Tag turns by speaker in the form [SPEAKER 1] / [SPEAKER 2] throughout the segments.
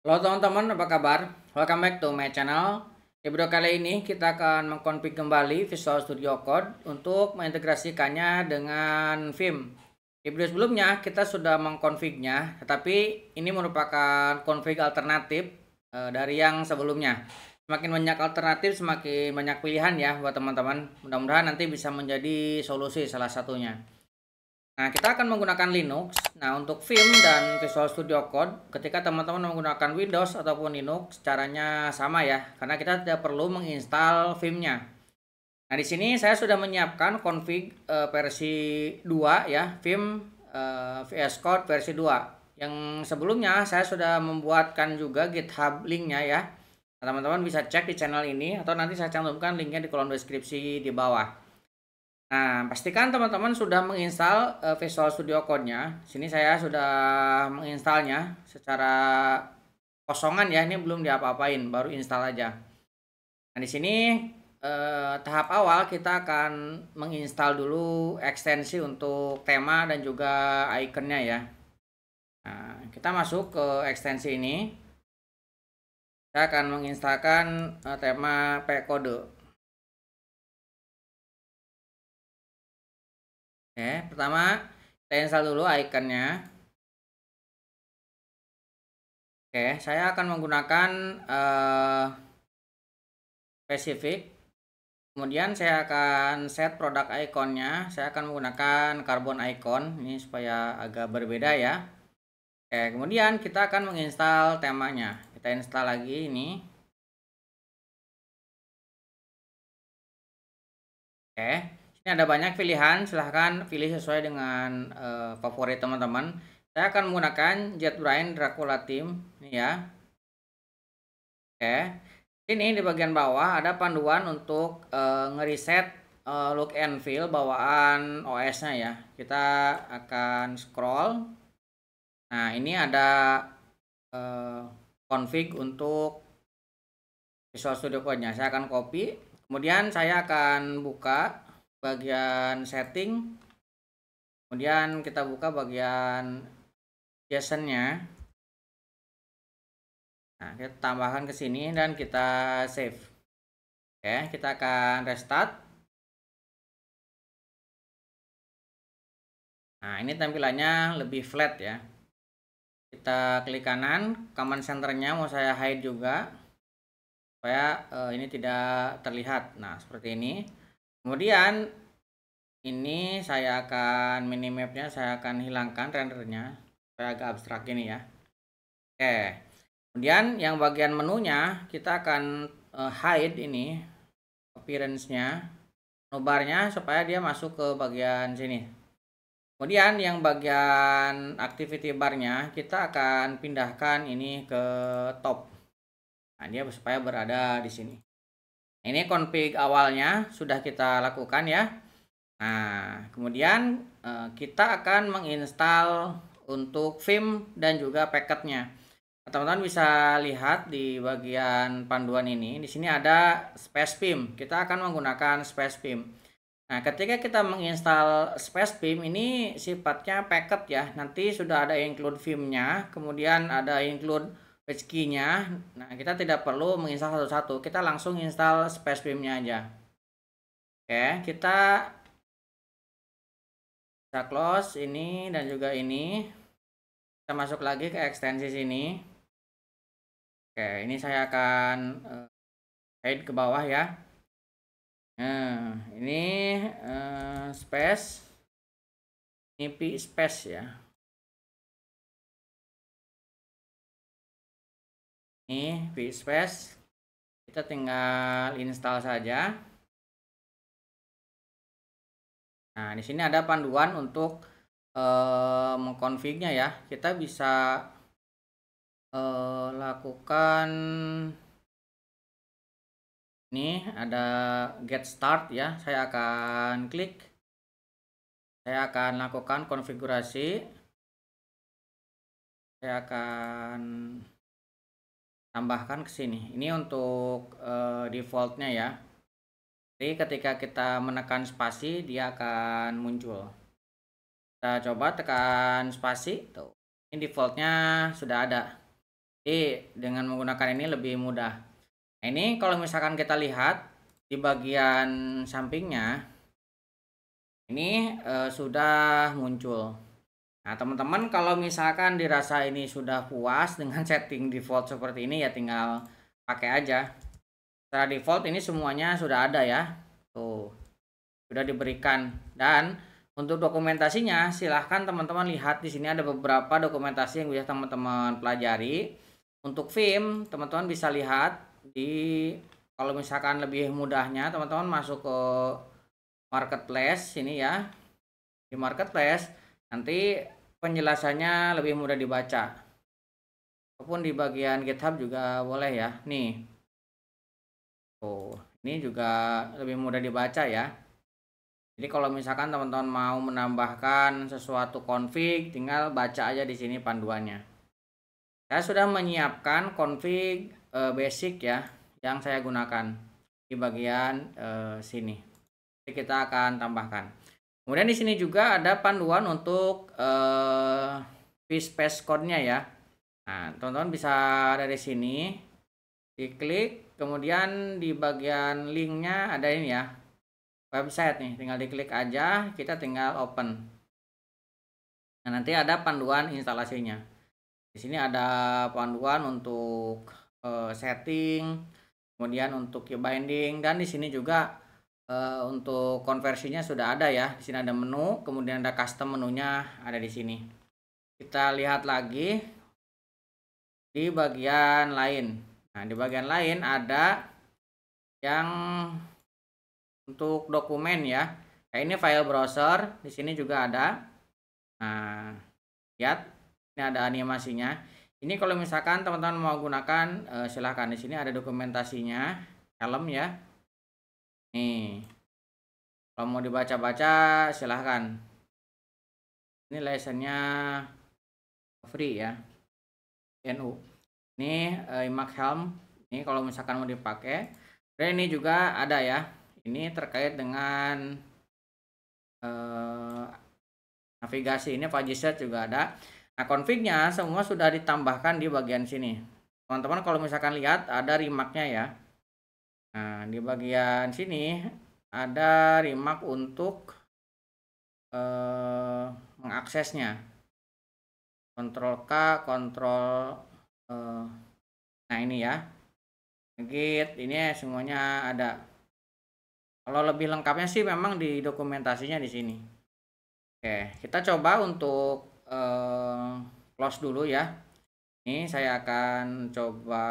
[SPEAKER 1] Halo teman-teman, apa kabar? Welcome back to my channel. Di video kali ini kita akan mengkonfig kembali Visual Studio Code untuk mengintegrasikannya dengan Vim. Di video sebelumnya kita sudah mengkonfignya, tetapi ini merupakan config alternatif dari yang sebelumnya. Semakin banyak alternatif, semakin banyak pilihan ya buat teman-teman. Mudah-mudahan nanti bisa menjadi solusi salah satunya. Nah, kita akan menggunakan Linux. Nah, untuk Vim dan Visual Studio Code, ketika teman-teman menggunakan Windows ataupun Linux, caranya sama ya, karena kita tidak perlu menginstal Vim-nya. Nah, di sini saya sudah menyiapkan config versi 2 ya, Vim VS Code versi 2. Yang sebelumnya saya sudah membuatkan juga GitHub link-nya ya. Teman-teman bisa cek di channel ini atau nanti saya cantumkan linknya di kolom deskripsi di bawah. Nah, pastikan teman-teman sudah menginstal Visual Studio Code-nya. Sini saya sudah menginstalnya secara kosongan ya, ini belum diapa-apain, baru install aja. Nah, di sini tahap awal kita akan menginstal dulu ekstensi untuk tema dan juga ikonnya ya. Nah, kita masuk ke ekstensi ini. Kita akan menginstalkan tema pkode. Oke, pertama kita install dulu ikonnya. Oke, saya akan menggunakan spesifik. Kemudian saya akan set produk iconnya. Saya akan menggunakan carbon icon ini supaya agak berbeda ya. Oke, kemudian kita akan menginstal temanya. Kita install lagi ini. Oke, ini ada banyak pilihan. Silahkan pilih sesuai dengan favorit teman-teman. Saya akan menggunakan JetBrains Dracula Theme ini ya. Oke, ini di bagian bawah ada panduan untuk ngeriset look and feel bawaan OS-nya ya. Kita akan scroll. Nah, ini ada config untuk Visual Studio Code-nya. Saya akan copy. Kemudian saya akan buka bagian setting. Kemudian kita buka bagian JSON-nya. Nah, kita tambahkan ke sini dan kita save. Oke, kita akan restart. Nah, ini tampilannya lebih flat ya. Kita klik kanan, command centernya mau saya hide juga supaya ini tidak terlihat. Nah, seperti ini. Kemudian ini saya akan minimapnya, saya akan hilangkan rendernya supaya agak abstrak ini ya. Oke. Kemudian yang bagian menunya kita akan hide ini appearance-nya, menu bar-nya supaya dia masuk ke bagian sini. Kemudian yang bagian activity bar-nya kita akan pindahkan ini ke top. Nah, dia supaya berada di sini. Ini config awalnya sudah kita lakukan ya. Nah, kemudian kita akan menginstal untuk Vim dan juga packetnya. Teman-teman bisa lihat di bagian panduan ini. Di sini ada space Vim. Kita akan menggunakan space Vim. Nah, ketika kita menginstal space Vim ini sifatnya packet ya. Nanti sudah ada include Vim-nya, kemudian ada include page key-nya. Nah, kita tidak perlu menginstal satu-satu. Kita langsung install space Vim-nya aja. Oke, kita bisa close ini dan juga ini. Kita masuk lagi ke ekstensi sini. Oke, ini saya akan hide ke bawah ya. Nah, ini space, ini p space ya. Ini p space, kita tinggal install saja. Nah, di sini ada panduan untuk mengkonfignya ya. Kita bisa lakukan ini ada get start ya. Saya akan klik. Saya akan lakukan konfigurasi. Saya akan tambahkan ke sini. Ini untuk defaultnya ya. Jadi ketika kita menekan spasi dia akan muncul. Kita coba tekan spasi tuh. Ini defaultnya sudah ada. Jadi dengan menggunakan ini lebih mudah. Nah, ini kalau misalkan kita lihat di bagian sampingnya, ini sudah muncul. Nah, teman-teman kalau misalkan dirasa ini sudah puas dengan setting default seperti ini, ya tinggal pakai aja. Secara default ini semuanya sudah ada ya. Tuh, sudah diberikan. Dan untuk dokumentasinya silahkan teman-teman lihat di sini ada beberapa dokumentasi yang bisa teman-teman pelajari. Untuk Vim, teman-teman bisa lihat di, kalau misalkan lebih mudahnya teman-teman masuk ke marketplace sini ya. Di marketplace nanti penjelasannya lebih mudah dibaca. Ataupun di bagian GitHub juga boleh ya. Nih. Tuh, ini juga lebih mudah dibaca ya. Jadi kalau misalkan teman-teman mau menambahkan sesuatu config, tinggal baca aja di sini panduannya. Saya sudah menyiapkan config basic ya yang saya gunakan di bagian sini. Jadi kita akan tambahkan. Kemudian di sini juga ada panduan untuk space code-nya ya. Nah, teman-teman bisa dari sini diklik, kemudian di bagian linknya ada ini ya, website nih, tinggal diklik aja, kita tinggal open. Nah, nanti ada panduan instalasinya. Di sini ada panduan untuk setting, kemudian untuk key binding, dan di sini juga untuk konversinya sudah ada ya. Di sini ada menu, kemudian ada custom menunya ada di sini. Kita lihat lagi di bagian lain. Nah, di bagian lain ada yang untuk dokumen ya. Kayak ini file browser, di sini juga ada. Nah, lihat ini ada animasinya. Ini kalau misalkan teman-teman mau gunakan silahkan, di sini ada dokumentasinya, helm ya. Nih, kalau mau dibaca-baca silahkan. Ini license-nya free ya, NU. Ini iMac Helm. Ini kalau misalkan mau dipakai. Dan ini juga ada ya. Ini terkait dengan navigasi. Ini Pageset juga ada. Nah, config-nya semua sudah ditambahkan di bagian sini. Teman-teman kalau misalkan lihat ada remark-nya ya. Nah, di bagian sini ada remark untuk mengaksesnya. Ctrl K, Ctrl nah ini ya. Git, ini semuanya ada. Kalau lebih lengkapnya sih memang di dokumentasinya di sini. Oke, kita coba untuk close dulu ya. Ini saya akan coba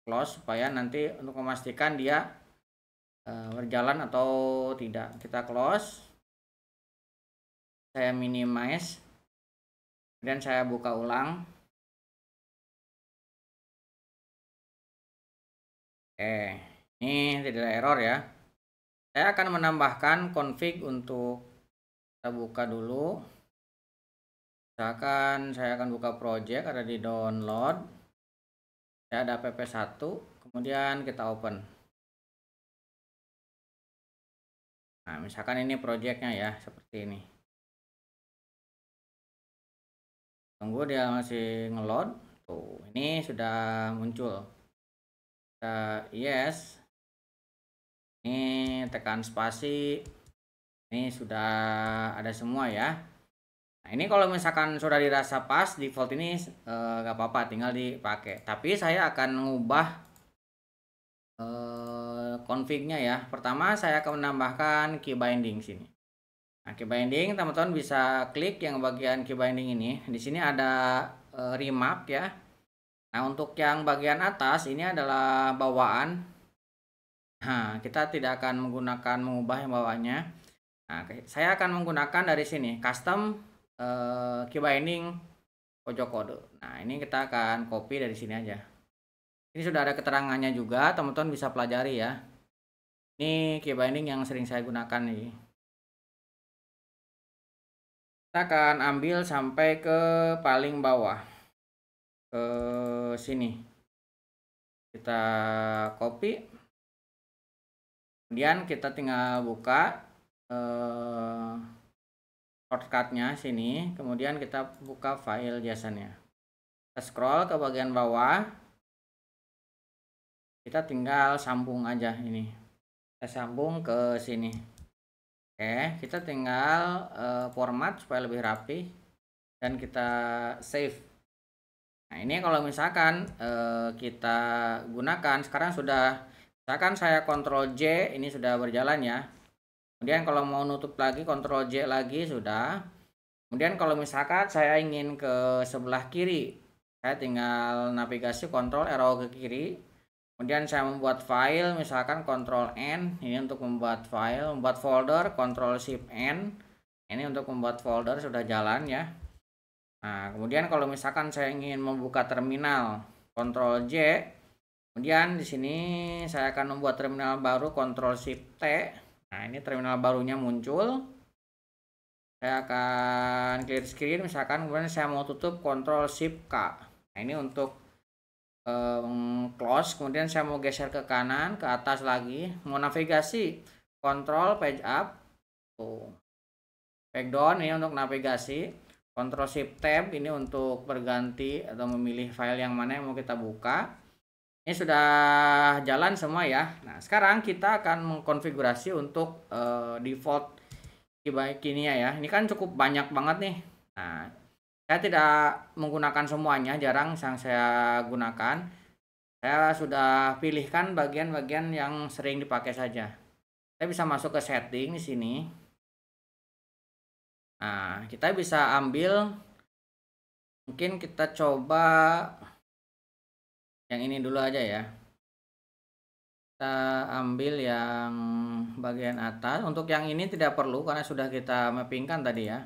[SPEAKER 1] close supaya nanti untuk memastikan dia berjalan atau tidak. Kita close. Saya minimize. Kemudian saya buka ulang. Ini tidak ada error ya. Saya akan menambahkan config untuk, kita buka dulu. Misalkan saya akan buka project, ada di download. Ya, ada pp1, kemudian kita open. Nah, misalkan ini projectnya ya, seperti ini. Tunggu dia masih ngeload. Tuh, ini sudah muncul. Kita yes. Ini tekan spasi. Ini sudah ada semua ya. Nah, ini kalau misalkan sudah dirasa pas, default ini gak apa-apa, tinggal dipakai. Tapi saya akan mengubah config-nya ya. Pertama saya akan menambahkan key binding sini. Nah, key binding teman-teman bisa klik yang bagian key binding ini. Di sini ada remap ya. Nah, untuk yang bagian atas ini adalah bawaan. Nah, kita tidak akan mengubah yang bawaannya. Nah, saya akan menggunakan dari sini custom key binding pojok kode. Nah, ini kita akan copy dari sini aja. Ini sudah ada keterangannya juga, teman-teman bisa pelajari ya. Ini key binding yang sering saya gunakan nih. Kita akan ambil sampai ke paling bawah, ke sini. Kita copy, kemudian kita tinggal buka shortcutnya sini, kemudian kita buka file JSON-nya. Kita scroll ke bagian bawah, kita tinggal sambung aja ini, kita sambung ke sini. Oke, kita tinggal format supaya lebih rapi dan kita save. Nah, ini kalau misalkan kita gunakan sekarang sudah, misalkan saya Ctrl J, ini sudah berjalan ya. Kemudian kalau mau nutup lagi Ctrl J lagi sudah. Kemudian kalau misalkan saya ingin ke sebelah kiri, saya tinggal navigasi Ctrl arrow ke kiri. Kemudian saya membuat file, misalkan Ctrl N, ini untuk membuat file, membuat folder, Ctrl Shift N, ini untuk membuat folder sudah jalan ya. Nah, kemudian kalau misalkan saya ingin membuka terminal, Ctrl J, kemudian di sini saya akan membuat terminal baru, Ctrl Shift T. Nah, ini terminal barunya muncul. Saya akan clear screen misalkan, kemudian saya mau tutup Ctrl Shift K. Nah, ini untuk close. Kemudian saya mau geser ke kanan, ke atas lagi, mau navigasi Ctrl page up, page down ini untuk navigasi, Ctrl Shift Tab ini untuk berganti atau memilih file yang mana yang mau kita buka. Ini sudah jalan semua ya. Nah, sekarang kita akan mengkonfigurasi untuk default Kinia ya. Ini kan cukup banyak banget nih. Nah, saya tidak menggunakan semuanya, jarang yang saya gunakan. Saya sudah pilihkan bagian-bagian yang sering dipakai saja. Saya bisa masuk ke setting di sini. Nah, kita bisa ambil, mungkin kita coba yang ini dulu aja ya. Kita ambil yang bagian atas. Untuk yang ini tidak perlu karena sudah kita mappingkan tadi ya.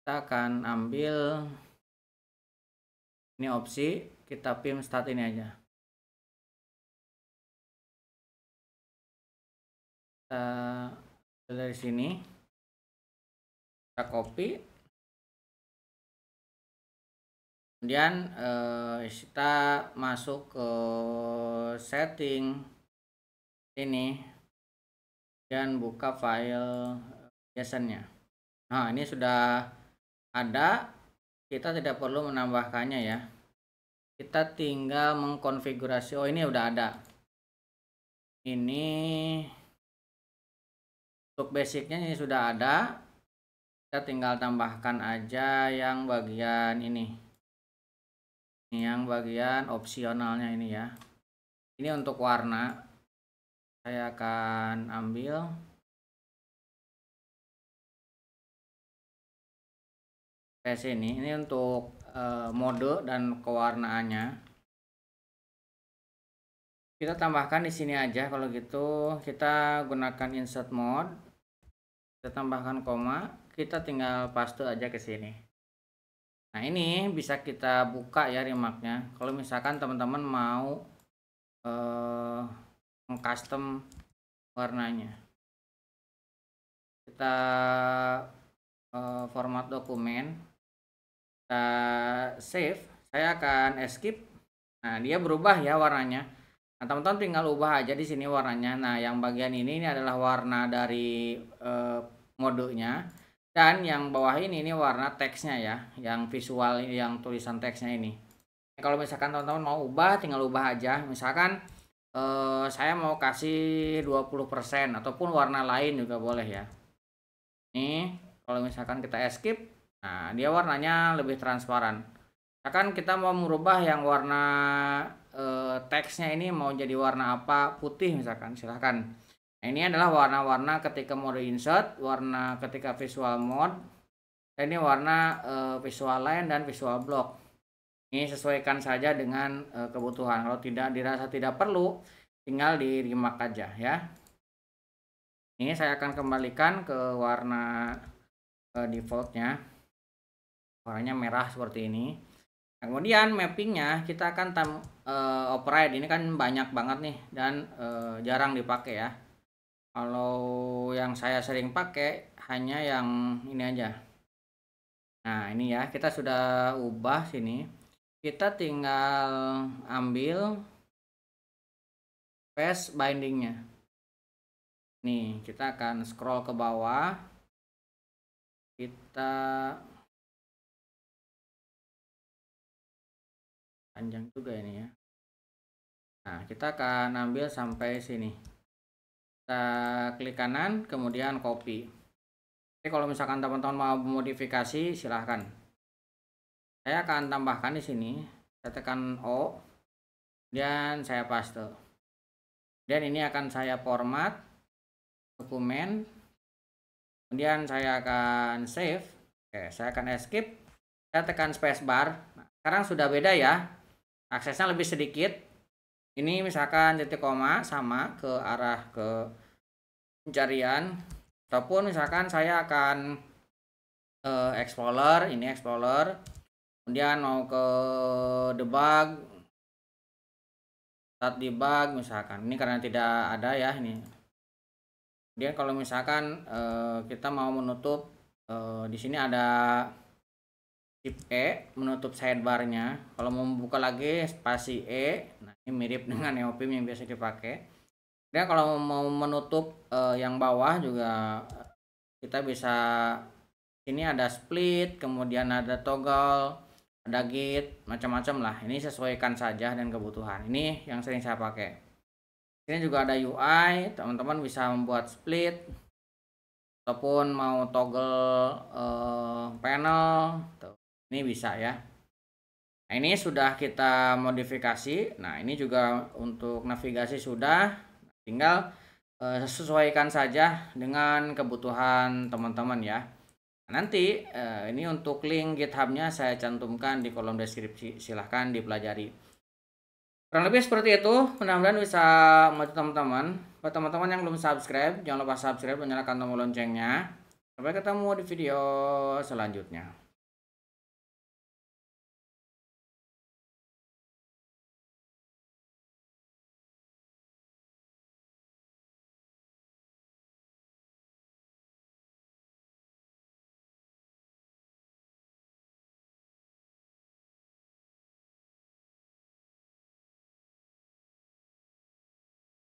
[SPEAKER 1] Kita akan ambil ini opsi, kita pim start ini aja. Kita dari sini, kita copy. Kemudian kita masuk ke setting ini dan buka file JSON-nya. Nah, ini sudah ada, kita tidak perlu menambahkannya ya. Kita tinggal mengkonfigurasi. Oh, ini udah ada. Ini untuk basicnya ini sudah ada. Kita tinggal tambahkan aja yang bagian ini. Yang bagian opsionalnya ini ya. Ini untuk warna. Saya akan ambil ke sini. Ini untuk mode dan kewarnaannya. Kita tambahkan di sini aja. Kalau gitu kita gunakan insert mode. Kita tambahkan koma. Kita tinggal paste aja ke sini. Nah, ini bisa kita buka ya remarknya. Kalau misalkan teman-teman mau mengcustom warnanya, kita format dokumen, kita save. Saya akan escape. Nah, dia berubah ya warnanya. Nah, teman-teman tinggal ubah aja di sini warnanya. Nah, yang bagian ini adalah warna dari modenya. Dan yang bawah ini warna teksnya ya, yang visual, yang tulisan teksnya ini. Kalau misalkan teman-teman mau ubah, tinggal ubah aja. Misalkan saya mau kasih 20% ataupun warna lain juga boleh ya. Nih, kalau misalkan kita escape, nah dia warnanya lebih transparan. Misalkan kita mau merubah yang warna teksnya ini mau jadi warna apa, putih misalkan, silahkan. Nah, ini adalah warna-warna ketika mode insert, warna ketika visual mode, dan ini warna visual line dan visual block. Ini sesuaikan saja dengan kebutuhan. Kalau tidak dirasa tidak perlu, tinggal di remark aja ya. Ini saya akan kembalikan ke warna defaultnya. Warnanya merah seperti ini. Nah, kemudian mappingnya kita akan override. Ini kan banyak banget nih dan jarang dipakai ya. Kalau yang saya sering pakai hanya yang ini aja. Nah, ini ya, kita sudah ubah sini. Kita tinggal ambil paste bindingnya. Nih, kita akan scroll ke bawah. Kita panjang juga ini ya. Nah, kita akan ambil sampai sini. Kita klik kanan, kemudian copy. Jadi kalau misalkan teman-teman mau modifikasi, silahkan. Saya akan tambahkan di sini. Saya tekan O, dan saya paste. Dan ini akan saya format dokumen. Kemudian saya akan save. Oke, saya akan escape. Saya tekan spacebar. Nah, sekarang sudah beda ya. Aksesnya lebih sedikit. Ini misalkan titik koma sama ke arah ke pencarian. Ataupun misalkan saya akan Explorer. Ini Explorer. Kemudian mau ke debug. Start debug misalkan. Ini karena tidak ada ya ini. Kemudian kalau misalkan kita mau menutup, di sini ada Shift E menutup sidebarnya. Kalau mau membuka lagi spasi E. Nah, ini mirip dengan Neopim yang biasa dipakai. Dan kalau mau menutup yang bawah juga kita bisa, ini ada split, kemudian ada toggle, ada git, macam-macam lah. Ini sesuaikan saja dan kebutuhan. Ini yang sering saya pakai. Ini juga ada UI, teman-teman bisa membuat split ataupun mau toggle panel, tuh. Ini bisa ya. Nah, ini sudah kita modifikasi. Nah, ini juga untuk navigasi sudah, tinggal sesuaikan saja dengan kebutuhan teman-teman ya. Nanti ini untuk link GitHub-nya saya cantumkan di kolom deskripsi, silahkan dipelajari. Kurang lebih seperti itu, mudah-mudahan bisa membantu teman-teman. Buat teman-teman yang belum subscribe, jangan lupa subscribe dan nyalakan tombol loncengnya. Sampai ketemu di video selanjutnya.